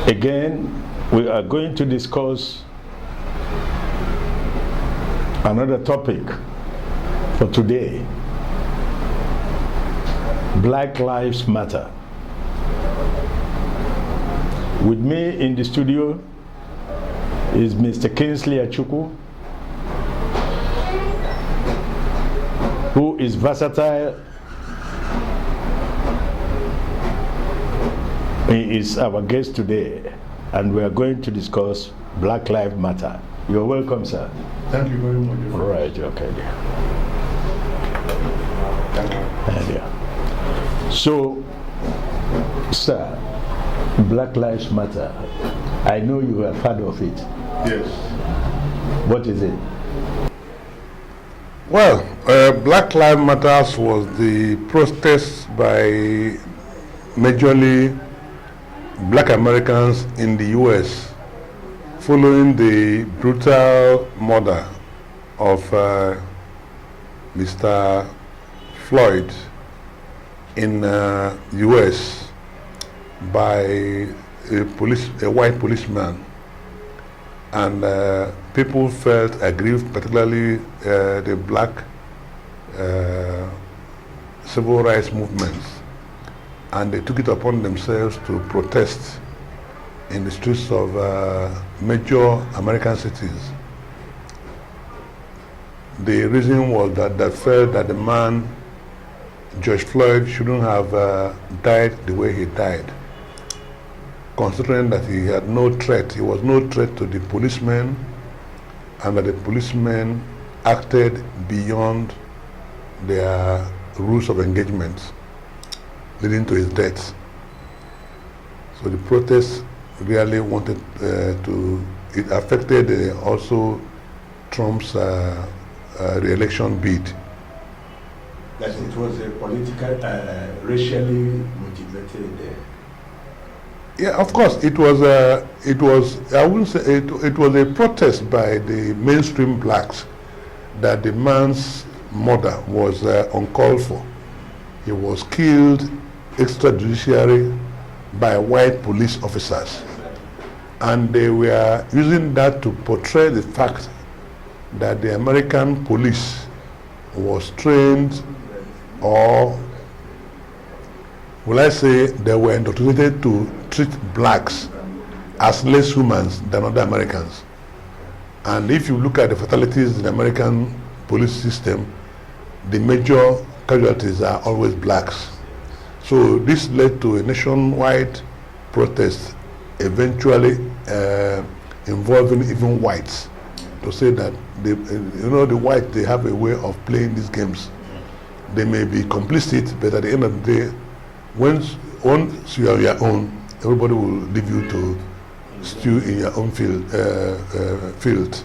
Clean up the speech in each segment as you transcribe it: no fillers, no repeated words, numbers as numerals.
Again, we are going to discuss another topic for today. Black Lives Matter. With me in the studio is Mr. Kingsley Achukwu, who is versatile. He is our guest today, and we are going to discuss Black Lives Matter. You're welcome, sir. Thank you very much. All right, okay. Thank you. Yeah. So, sir, Black Lives Matter. I know you have heard of it. Yes. What is it? Well, Black Lives Matter was the protest by majorly Black Americans in the U.S. following the brutal murder of Mr. Floyd in the U.S. by a white policeman, and people felt aggrieved, particularly the black civil rights movements, and they took it upon themselves to protest in the streets of major American cities. The reason was that they felt that the man, George Floyd, shouldn't have died the way he died, considering that he had no threat. He was no threat to the policemen, and that the policemen acted beyond their rules of engagement, leading to his death. So the protest really wanted it affected also Trump's re-election bid. That it was a political, racially motivated. Yeah, of course, it was. I wouldn't say it was a protest by the mainstream blacks that the man's murder was uncalled for. He was killed extrajudicially by white police officers, and they were using that to portray the fact that the American police was trained, or will I say they were indoctrinated to treat blacks as less humans than other Americans. And if you look at the fatalities in the American police system, the major casualties are always blacks. So this led to a nationwide protest, eventually involving even whites, to say that the whites, they have a way of playing these games. They may be complicit, but at the end of the day, once you are your own, everybody will leave you to stew in your own field.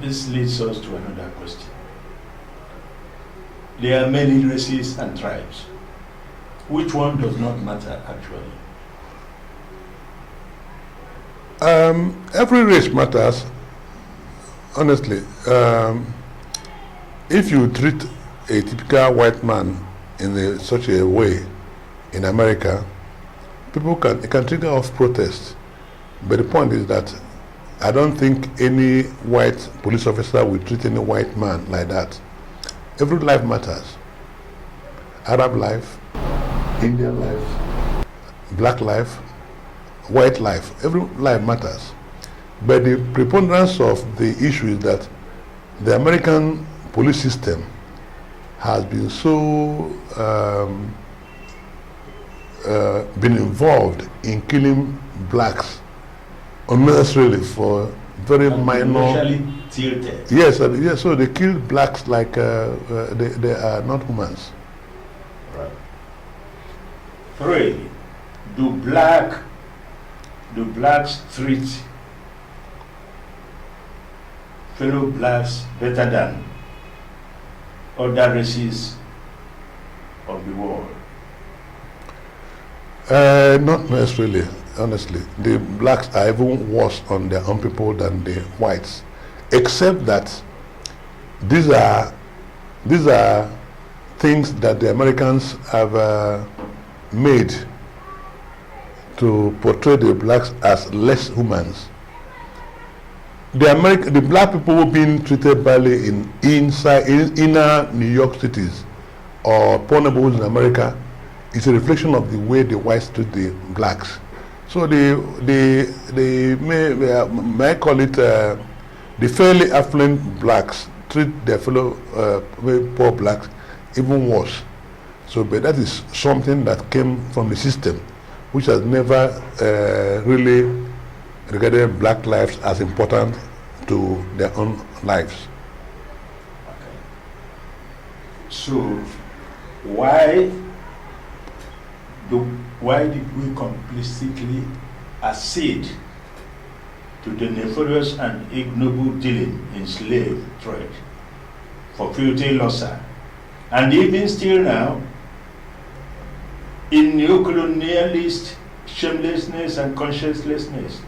This leads us to another question. There are many races and tribes. Which one does not matter actually? Every race matters, honestly. If you treat a typical white man in such a way in America, people can trigger off protest. But the point is that I don't think any white police officer will treat any white man like that. Every life matters. Arab life, Indian life, black life, white life, every life matters. But the preponderance of the issue is that the American police system has been so been involved in killing blacks unnecessarily for very minor. Tilted. Yes, so they kill blacks like they are not humans. Right. 3. Do blacks treat fellow blacks better than other races of the world? Not necessarily, honestly. The blacks are even worse on their own people than the whites, except that these are things that the Americans have made to portray the blacks as less humans. The black people were being treated badly in inner New York cities or poor neighborhoods in America is a reflection of the way the whites treat the blacks. So may I call it the fairly affluent blacks treat their fellow poor blacks even worse. So, but that is something that came from the system, which has never really regarded black lives as important to their own lives. Okay. So, why did we complicitly accede to the nefarious and ignoble dealing in slave trade for filthy lucre, and even still now, in neo-colonialist shamelessness and consciencelessness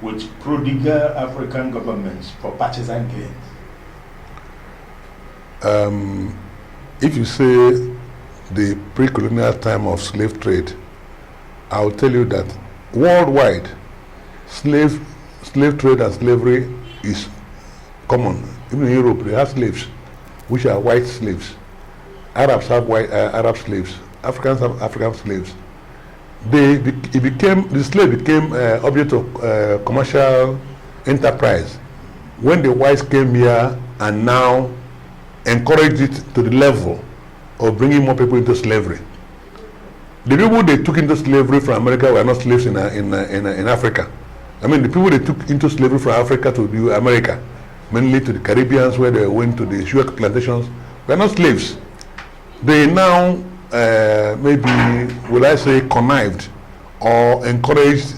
with prodigal African governments for partisan gains? If you say the pre-colonial time of slave trade, I will tell you that worldwide, slave trade and slavery is common. Even in Europe, they have slaves, which are white slaves. Arabs have Arab slaves. Africans have African slaves. The slave became object of commercial enterprise when the whites came here and now encouraged it to the level of bringing more people into slavery. The people they took into slavery from America were not slaves in Africa. I mean, the people they took into slavery from Africa to America, mainly to the Caribbeans where they went to the sugar plantations, were not slaves. They now maybe, will I say, connived or encouraged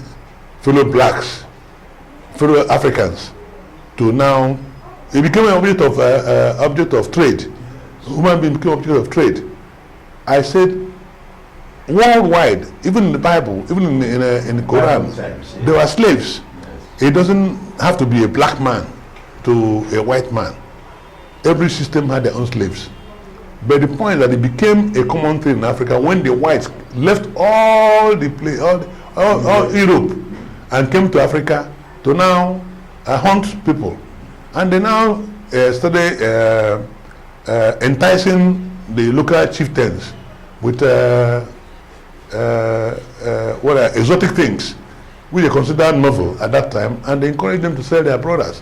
fellow blacks, fellow Africans to now, it became an object of trade. Human being became object of trade. I said, worldwide, even in the Bible, even in the Quran, there were slaves. It doesn't have to be a black man to a white man. Every system had their own slaves. But the point is that it became a common thing in Africa when the whites left all Europe and came to Africa to now hunt people. And they now started enticing the local chieftains with exotic things, which they considered novel at that time, and they encouraged them to sell their brothers.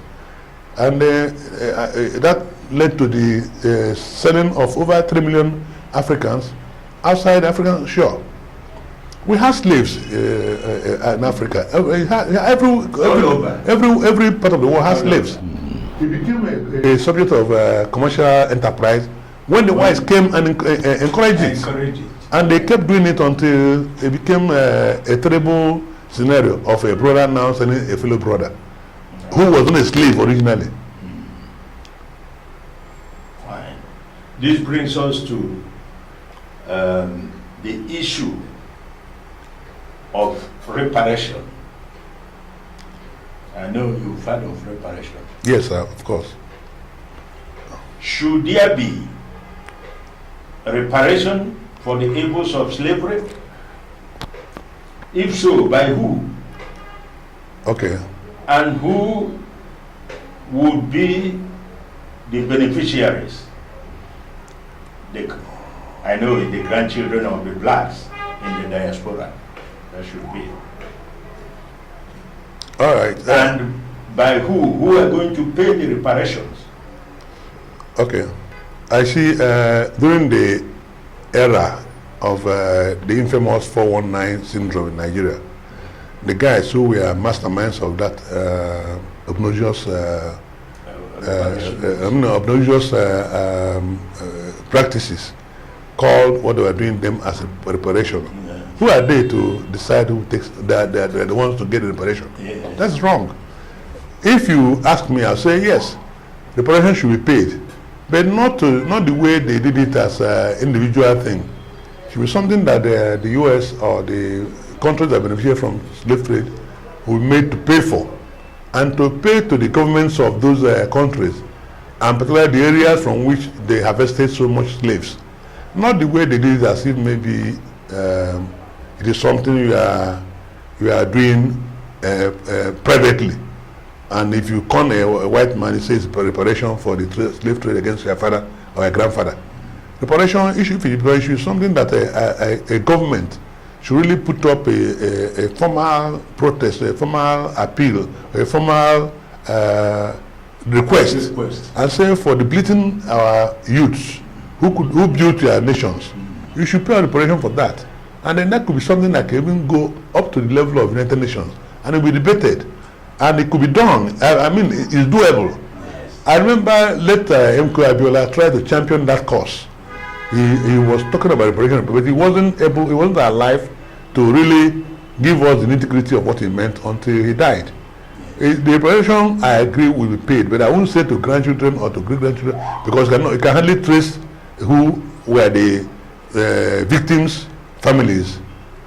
And that led to the selling of over 3 million Africans outside African shore. We have slaves in Africa. Every part of the world has slaves. It became a subject of commercial enterprise when the whites came and encouraged it. And they kept doing it until it became a terrible scenario of a brother now selling a fellow brother who was not a slave originally. Fine. This brings us to the issue of reparation. I know you've heard of reparation. Yes, sir, of course. Should there be reparation for the evils of slavery? If so, by who? Okay. And who would be the beneficiaries? I know the grandchildren of the blacks in the diaspora. That should be. All right. And by who? Who are going to pay the reparations? Okay. I see during the era of the infamous 419 syndrome in Nigeria, the guys who were masterminds of that obnoxious practices called what they were doing them as a reparation. Yeah. Who are they to decide who takes they're the ones to get the reparation? Yeah. That's wrong. If you ask me, I'll say yes, reparation should be paid, but not the way they did it as an individual thing. It should be something that the US or the countries that benefit from slave trade will be made to pay for, and to pay to the governments of those countries, and particularly the areas from which they harvested so much slaves. Not the way they did it as if maybe it is something you are you are doing privately. And if you con a white man, he says reparation for the slave trade against your father or your grandfather. Reparation issue is something that a government should really put up a formal protest, a formal appeal, a formal request, and say for depleting our youths who built their nations, you should pay a reparation for that. And then that could be something that can even go up to the level of United Nations, and it will be debated. And it could be done. I mean, it's doable. Yes. I remember later M.K. Abiola tried to champion that cause. He was talking about reparation, but he wasn't alive to really give us the nitty-gritty of what he meant until he died. The reparation, I agree, will be paid, but I won't say to grandchildren or to great-grandchildren, because you can hardly trace who were the victims' families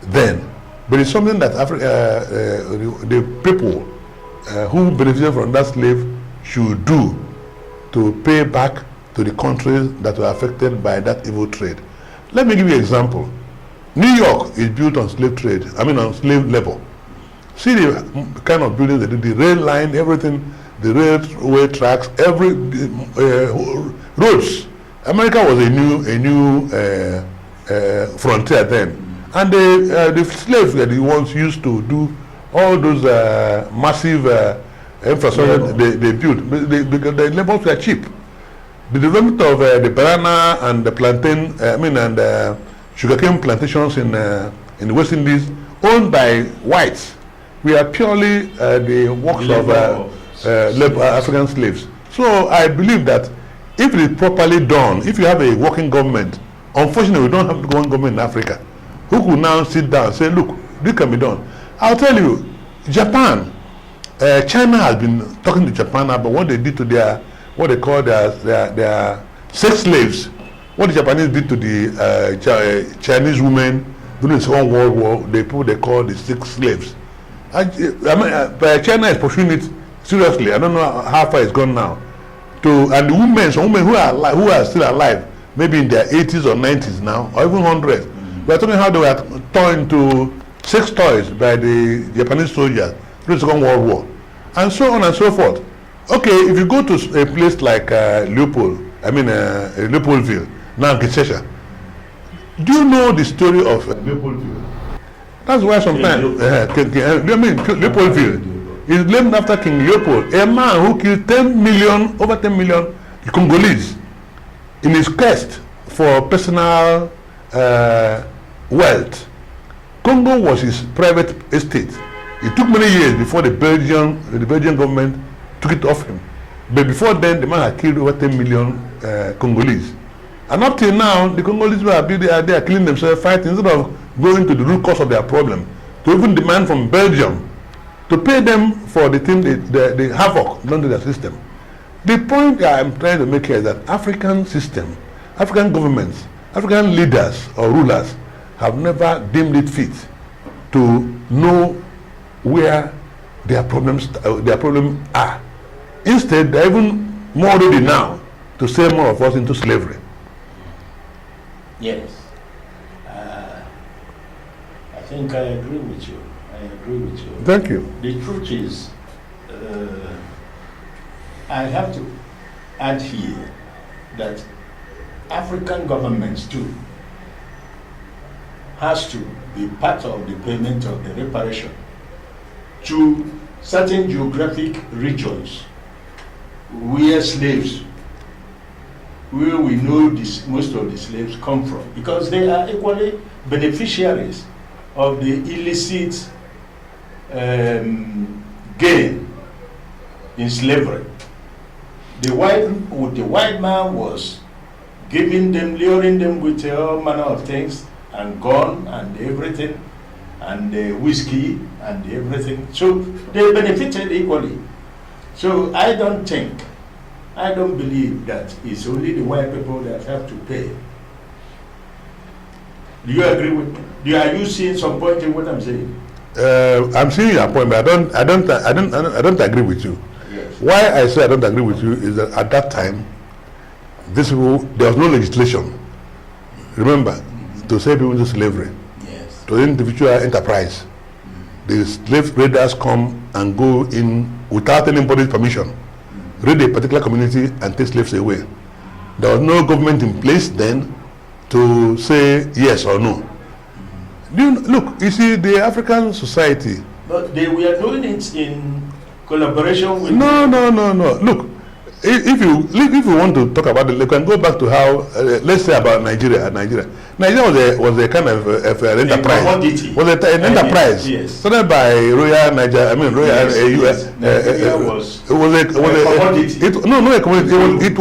then. But it's something that the people who benefited from that slave should do to pay back to the countries that were affected by that evil trade. Let me give you an example. New York is built on slave trade, on slave labor. See the kind of buildings they do, the rail line, everything, the railway tracks, roads. America was a new frontier then. And the slaves were the ones used to do all those massive infrastructure they built, because the labors were cheap. The development of the banana and the plantain, and sugarcane plantations in the West Indies, owned by whites, were purely the works of African slaves. So I believe that if it is properly done, if you have a working government, unfortunately we don't have a working government in Africa, who could now sit down and say, look, this can be done. I'll tell you, Japan, China has been talking to Japan about what they did to their, what they call their sex slaves. What the Japanese did to the Chinese women during the Second World War, they call the sex slaves. China is pursuing it seriously. I don't know how far it's gone now. And the women, some women who are still alive, maybe in their 80s or 90s now, or even 100s. We're talking how they were torn into sex toys by the Japanese soldiers during the Second World War, and so on and so forth. Okay, if you go to a place like Leopoldville, now Kinshasa, do you know the story of Leopoldville? That's why sometimes Leopoldville is named after King Leopold, a man who killed over 10 million Congolese in his quest for personal wealth. Congo was his private estate. It took many years before the Belgian government took it off him. But before then, the man had killed over 10 million Congolese. And up till now, the Congolese they are killing themselves, fighting, instead of going to the root cause of their problem, to even demand from Belgium to pay them for the havoc done to their system. The point I'm trying to make here is that African system, African governments, African leaders or rulers have never deemed it fit to know where their problems are. Instead, they're even more ready now to sell more of us into slavery. Yes. I think I agree with you. Thank you. The truth is, I have to add here that African governments too has to be part of the payment of the reparation to certain geographic regions where we know most of the slaves come from, because they are equally beneficiaries of the illicit gain in slavery. The white man was giving them, luring them with all manner of things, and gun and everything, and whiskey and everything. So they benefited equally. So I don't believe that it's only the white people that have to pay. Do you agree with me? Are you seeing some point in what I'm saying? I'm seeing your point, but I don't agree with you. Yes. Why I say I don't agree with you is that at that time, there was no legislation. Remember, to sell people into slavery, yes, to individual enterprise. the slave raiders come and go in without anybody's permission, raid a particular community and take slaves away. There was no government in place then to say yes or no. Look, you see, the African society. But they were doing it in collaboration with. No. Look, if you want to talk about it, you can go back to how, let's say about Nigeria. Nigeria was a kind of an enterprise. Was an enterprise started by Royal Nigeria. I mean Royal US. Nigeria was a commodity. It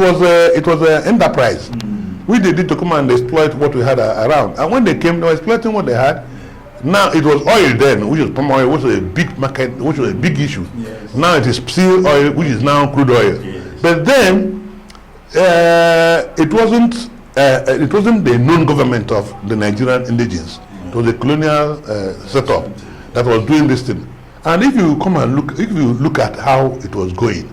was an enterprise. We did to come and exploit what we had around, and when they came, they were exploiting what they had. Now it was oil then, which was palm oil, which was a big market, which was a big issue. Yes. Now it is seal oil, which is now crude oil. Yes. But then it wasn't the known government of the Nigerian indigenes. It was a colonial setup that was doing this thing. And if you come and look at how it was going,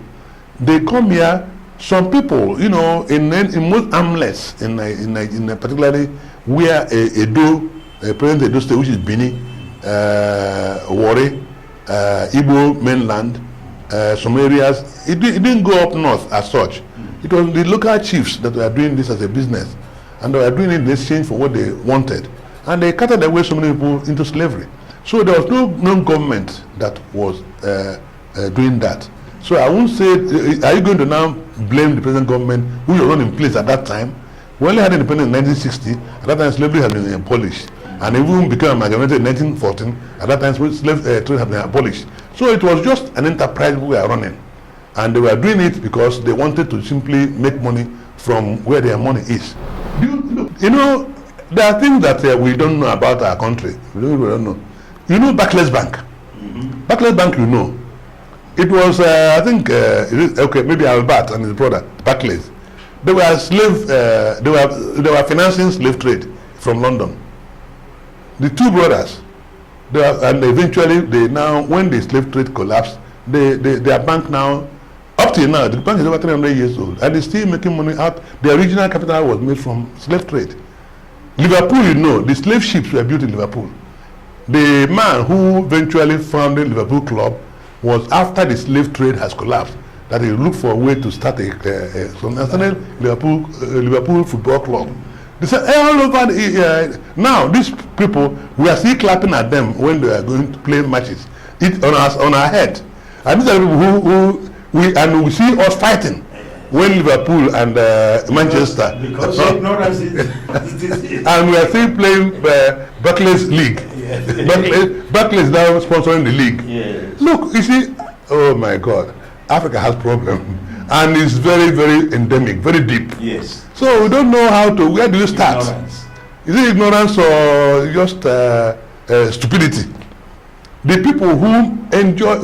they come here. Some people, in most hamlets, in particularly where present Edo State, which is Bini, Warri, Igbo mainland, some areas, it didn't go up north as such. It was the local chiefs that were doing this as a business, and they were doing it in exchange for what they wanted, and they carted away so many people into slavery. So there was no government that was doing that. So I won't say, are you going to now blame the present government who was not in place at that time? We only had independence in 1960. At that time, slavery had been abolished, and it even became amalgamated in 1914. At that time, slave trade had been abolished. So it was just an enterprise we were running, and they were doing it because they wanted to simply make money from where their money is. There are things that we don't know about our country. We don't know. Barclays Bank. Barclays Bank, It was, I think, maybe Albert and his brother, Barclays. They were they were financing slave trade from London. The two brothers, and eventually when the slave trade collapsed, their bank now, up till now, the bank is over 300 years old, and they're still making money out. The original capital was made from slave trade. Liverpool, the slave ships were built in Liverpool. The man who eventually founded Liverpool Club was after the slave trade has collapsed that he looked for a way to start Liverpool Football Club. They said all over now these people, we are still clapping at them when they are going to play matches. It on our head. And these are people who we see us fighting when Liverpool and Manchester. Because ignorance is and we are still playing Barclays League. Barclays now sponsoring the league. Yes. Look, you see, oh my God, Africa has problem, and it's very, very endemic, very deep. Yes. So we don't know where do you start? Ignorance. Is it ignorance or just stupidity? The people who enjoy,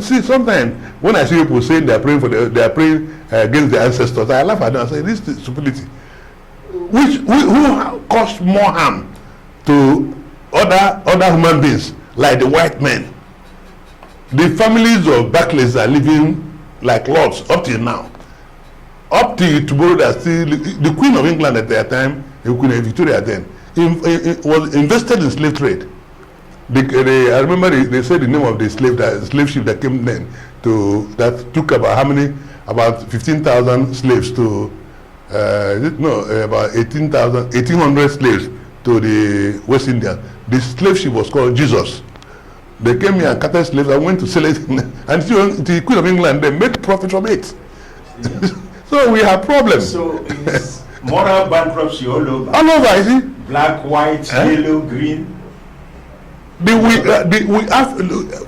see, sometimes when I see people saying they are praying against their ancestors, I laugh at them and say, this is stupidity. Who caused more harm to other human beings, like the white men? The families of Barclays are living like lords up till now. Up till tomorrow, the Queen of England at that time, the Queen of Victoria then, was invested in slave trade. I remember they said the name of the slave ship that came then that took about 15,000 slaves to about 1,800 slaves to the West Indies. The slave ship was called Jesus. They came here and captured slaves and went to sell it, and the Queen of England, they made profit from it. Yeah. So we have problems. So it's moral bankruptcy all over. All over, you see. Black, white, yellow, green.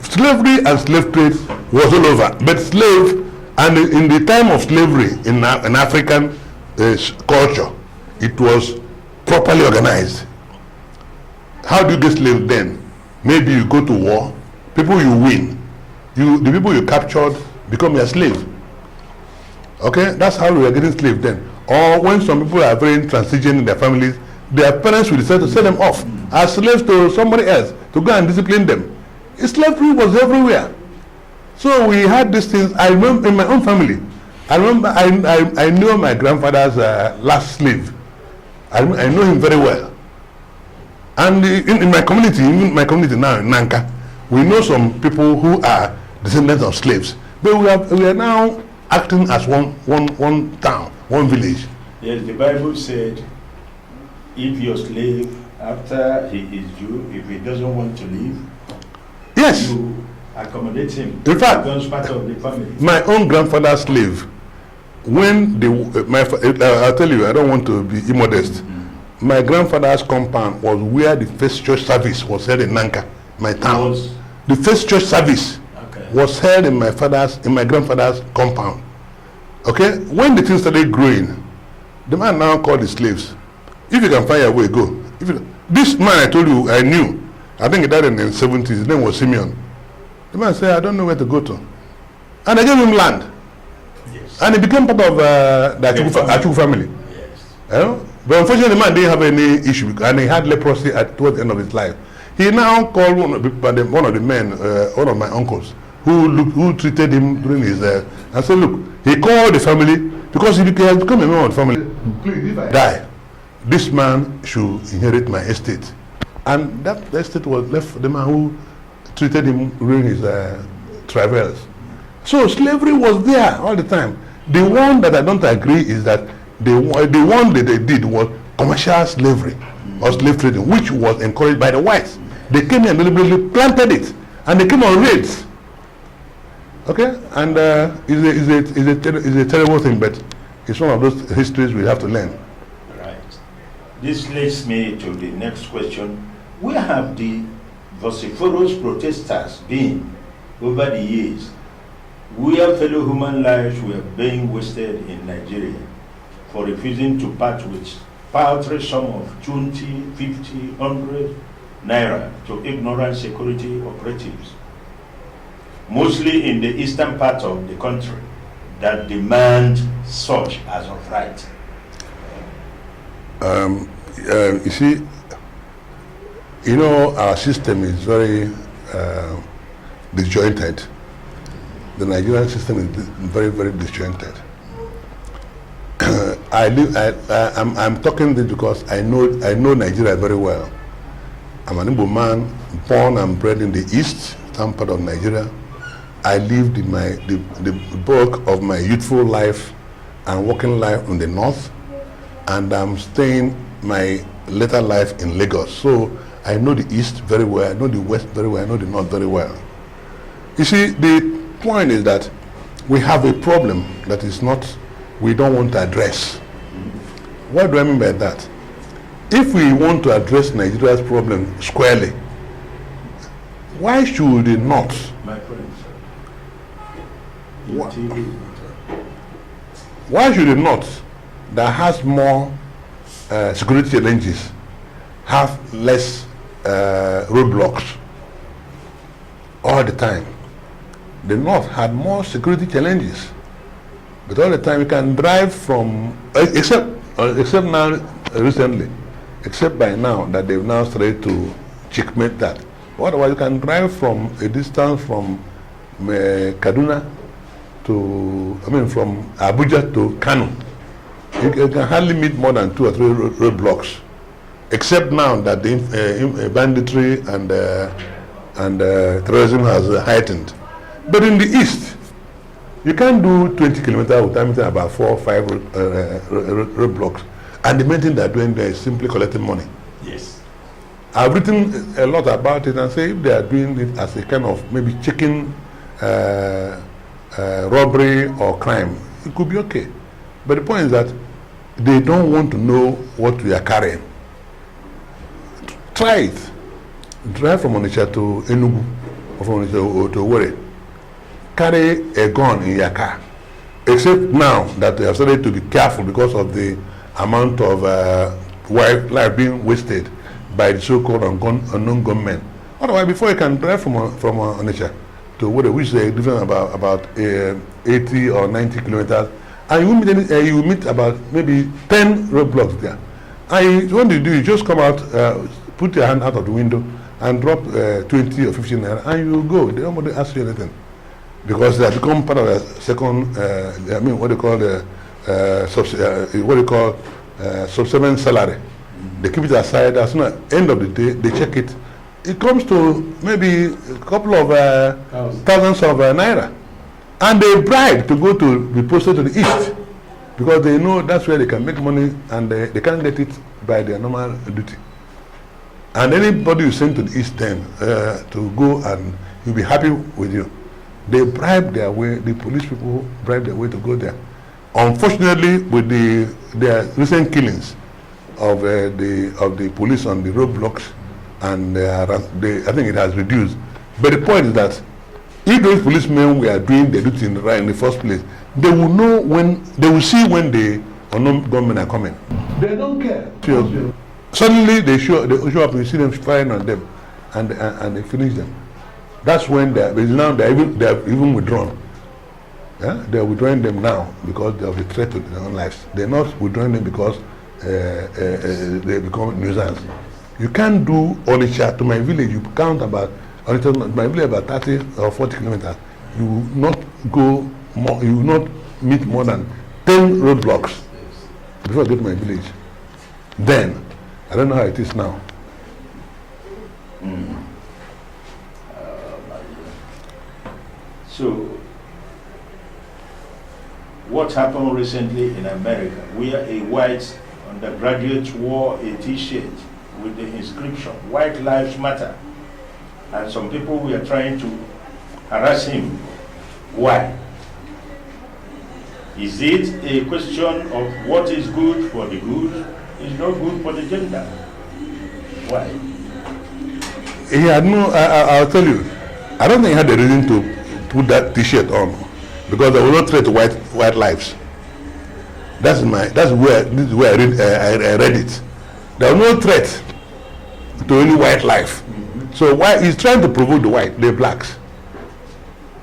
Slavery and slave trade was all over, but in the time of slavery in African culture, it was properly organized. How do you get slave then? Maybe you go to war, people you win, the people you captured become your slave. Okay, that's how we are getting slave then. Or when some people are very intransigent in their families, their parents will decide to sell them off as slaves to somebody else to go and discipline them. Slavery was everywhere. So we had these things. I remember in my own family. I remember I knew my grandfather's last slave. I know him very well. And in my community, even my community now in Nanka, we know some people who are descendants of slaves. But we are now acting as one town, one village. Yes, the Bible said, if your slave, after he is due, if he doesn't want to leave, yes, you accommodate him. In fact, becomes part of the family. My own grandfather's slave, when I'll tell you, I don't want to be immodest. My grandfather's compound was where the first church service was held in Nanka, my town. The first church service was held in my grandfather's compound. Okay, when the thing started growing, the man now called the slaves. If you can find your way, go. This man I told you, I knew. I think he died in the 70s. His name was Simeon. The man said, I don't know where to go to. And I gave him land. Yes. And he became part of the Achuku family. Yes. You know? But unfortunately, the man didn't have any issue, and he had leprosy towards the end of his life. He now called one of the men, one of my uncles, who treated him during his and said, look, he called the family because he has become a member of the family. Please, if I die, this man should inherit my estate. And that estate was left for the man who treated him during his travels. So slavery was there all the time. The one that I don't agree is that the one that they did was commercial slavery or slave trading, which was encouraged by the whites. They came and deliberately planted it, and they came on raids. Okay, and it's a terrible thing, but it's one of those histories we have to learn. Right. This leads me to the next question. Where have the vociferous protesters been over the years, where fellow human lives were being wasted in Nigeria for refusing to part with paltry sum of 20, 50, 100 naira to ignorant security operatives, mostly in the eastern part of the country, that demand such as of right? You see, you know, our system is very disjointed. The Nigerian system is very, very disjointed. I'm talking this because I know Nigeria very well. I'm an Igbo man, born and bred in the east, some part of Nigeria. I lived in the bulk of my youthful life and working life in the north, and I'm staying my later life in Lagos. So I know the east very well, I know the west very well, I know the north very well. You see, the point is that we have a problem that is not, we don't want to address. What do I mean by that? If we want to address Nigeria's problem squarely, why should it not? My friend, Why should it not, that has more security challenges, have less roadblocks all the time? The north had more security challenges, but all the time you can drive from, except now recently, except by now that they've now started to checkmate that. Otherwise you can drive from a distance from Kaduna to, from Abuja to Kano. You can hardly meet more than 2 or 3 roadblocks, except now that the banditry and terrorism has heightened. But in the east, you can't do 20 kilometers without meeting about 4 or 5 roadblocks. And the main thing they're doing there is simply collecting money. Yes. I've written a lot about it and say if they are doing it as a kind of maybe chicken robbery or crime, it could be okay. But the point is that they don't want to know what we are carrying. Try it. Drive from Onitsha to Enugu or from Onitsha to Owerri. Carry a gun in your car. Except now that they have started to be careful because of the amount of life being wasted by the so-called unknown gunmen. Otherwise, before you can drive from Onitsha to Owerri, which is a difference about 80 or 90 kilometers, and you will meet about maybe 10 roadblocks there. And what you do, you just come out, put your hand out of the window, and drop 20 or 15 naira, and you go. They don't want to ask you anything, because they have become part of a second, subsistence salary. They keep it aside. As soon as end of the day, they check it. It comes to maybe a couple of thousands of naira. And they bribe to go to be posted to the east because they know that's where they can make money and they can't get it by their normal duty. And anybody you send to the east then to go and he'll be happy with you. They bribe their way, the police people bribe their way to go there. Unfortunately, with their recent killings of the police on the roadblocks, and I think it has reduced. But the point is that if those policemen were doing their duty in the first place, they will know they will see when the unknown gunmen are coming. They don't care. Sure. Suddenly they show up, you see them firing on them, and they finish them. That's when they're even withdrawn. Yeah? They're withdrawing them now because of the threat to their own lives. They're not withdrawing them because they become nuisance. You can't do Onitsha to my village. You count about my village about 30 or 40 kilometers. You will not go more. You will not meet more than 10 roadblocks before I get to my village. Then I don't know how it is now. So, what happened recently in America, where a white undergraduate wore a T-shirt with the inscription, "White Lives Matter," and some people were trying to harass him. Why? Is it a question of what is good for the good is not good for the gender? Why? He had no, I'll tell you, I don't think he had the reason to put that T-shirt on because there was no threat to white lives. This is where I read it. There was no threat to any white life. So why he's trying to provoke the blacks?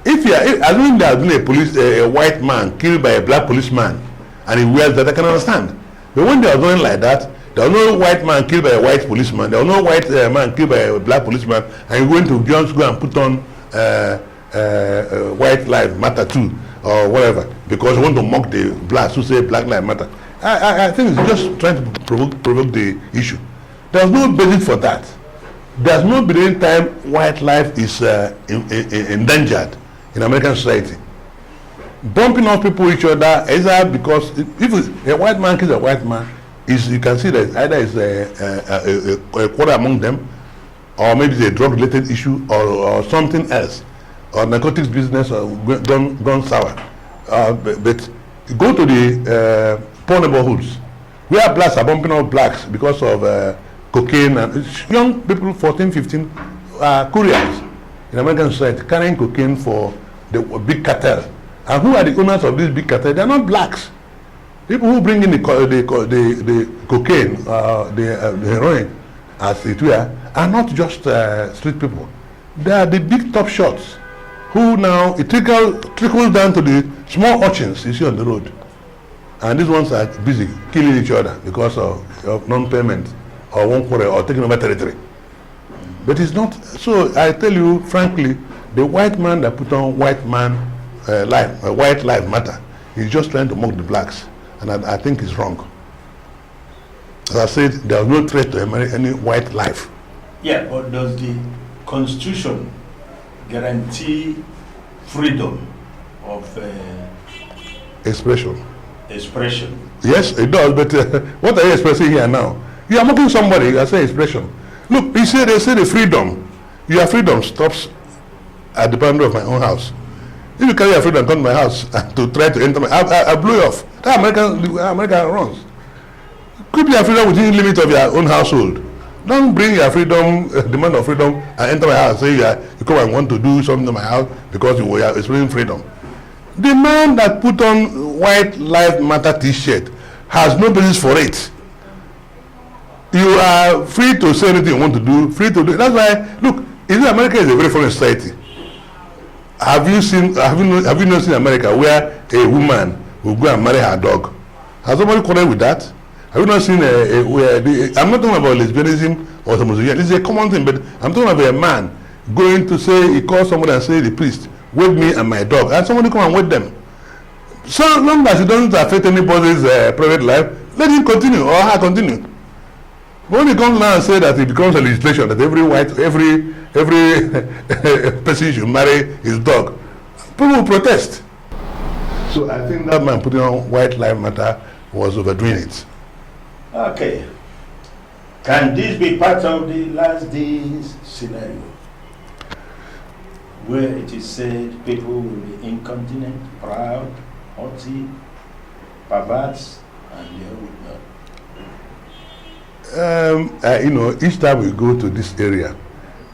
Assuming there has been a white man killed by a black policeman and he wears that, I can understand. But when they are doing like that, there was no white man killed by a white policeman, there was no white man killed by a black policeman, and you're going to just go and put on White Lives Matter too, or whatever, because you want to mock the blacks who say Black Lives Matter. I think it's just trying to provoke the issue. There's no basis for that. There's no beginning time white life is endangered in American society. Bumping off people each other is because if a white man kills a white man, you can see that either it's a quarrel among them, or maybe it's a drug-related issue, or something else, or narcotics business, or gone sour. But go to the poor neighborhoods where blacks are bumping off blacks because of cocaine, and young people, 14, 15, couriers in American society carrying cocaine for the big cartel. And who are the owners of this big cartel? They are not blacks. People who bring in the cocaine, the heroin, as it were, are not just street people. They are the big top shots who now, it trickles down to the small urchins you see on the road. And these ones are busy killing each other because of non-payment or one quarrel or taking over territory. But it's not. So I tell you frankly, the white man that put on white lives matter, he's just trying to mock the blacks. And I think it's wrong. As I said, there was no threat to any white life. Yeah, but does the Constitution guarantee freedom of expression? Yes, it does, but what are you expressing here now? You are mocking somebody, I say expression. Look, they say the freedom. Your freedom stops at the boundary of my own house. If you carry your freedom come to my house to try to enter I blow you off. That's how America runs. Keep your freedom within the limit of your own household. Don't bring your freedom, demand of freedom, and enter my house. Say you come and want to do something to my house because you are expressing freedom. The man that put on White Lives Matter T-shirt has no basis for it. You are free to say anything you want to do. Free to do. That's why, look, America is a very foreign society. Have you not seen America where a woman will go and marry her dog? Has somebody quarreled with that? Have you not seen I'm not talking about lesbianism or homosexuality. It's a common thing, but I'm talking about a man going to say, he calls somebody and say, the priest, wed me and my dog, and somebody come and wed them. So long as it doesn't affect anybody's private life, let him continue or her continue. When he comes now and say that it becomes a legislation that every person should marry his dog, people will protest. So I think that man putting on White Lives Matter was overdoing it. Okay. Can this be part of the last days scenario, where it is said people will be incontinent, proud, haughty, perverts, and they will not? Each time we go to this area,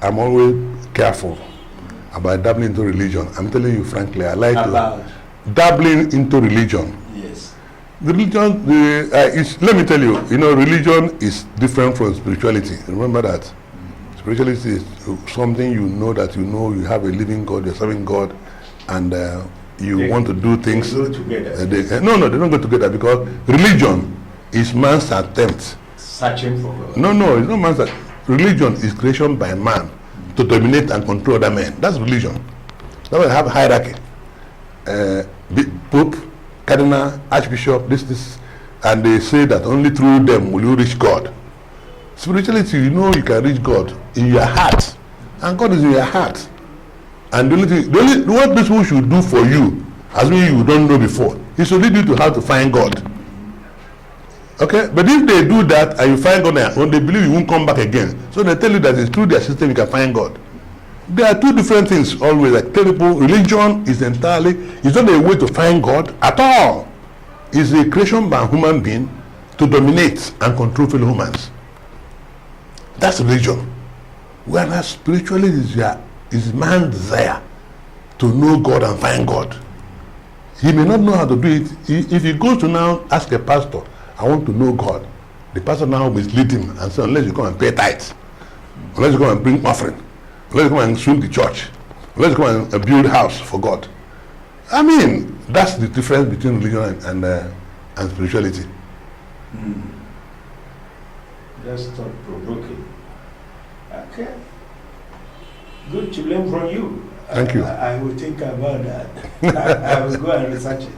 I'm always careful about dabbling into religion. I'm telling you frankly, I like to dabbling into religion. Yes. Religion, let me tell you, religion is different from spirituality. Remember that. Spirituality is something that you have a living God, you're serving God, and you want to do things. They go together. No, they don't go together, because religion is man's attempt. Searching for God. No, it's not man's attempt. Religion is creation by man to dominate and control other men. That's religion. That's why we have hierarchy. Pope, Cardinal, Archbishop, this, and they say that only through them will you reach God. Spirituality, you can reach God in your heart, and God is in your heart. And what people should do for you, as you don't know before, is to lead you to how to find God. Okay, but if they do that and you find God, when they believe you won't come back again, so they tell you that it's through their system you can find God. There are two different things always. Like tell people, religion is it's not a way to find God at all. It's a creation by a human being to dominate and control fellow humans. That's religion. Whereas spirituality is man's desire to know God and find God. He may not know how to do it. If he goes to now ask a pastor, I want to know God, the pastor now will mislead him and say, unless you come and pay tithes, unless you come and bring offering, unless you come and swim the church, unless you come and build a house for God. I mean, that's the difference between religion and spirituality. That's thought-provoking. Okay. Good to learn from you. Thank you. I will think about that. I will go and research it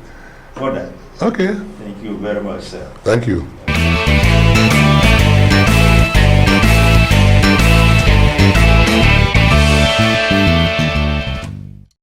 further. Okay. Thank you very much, sir. Thank you.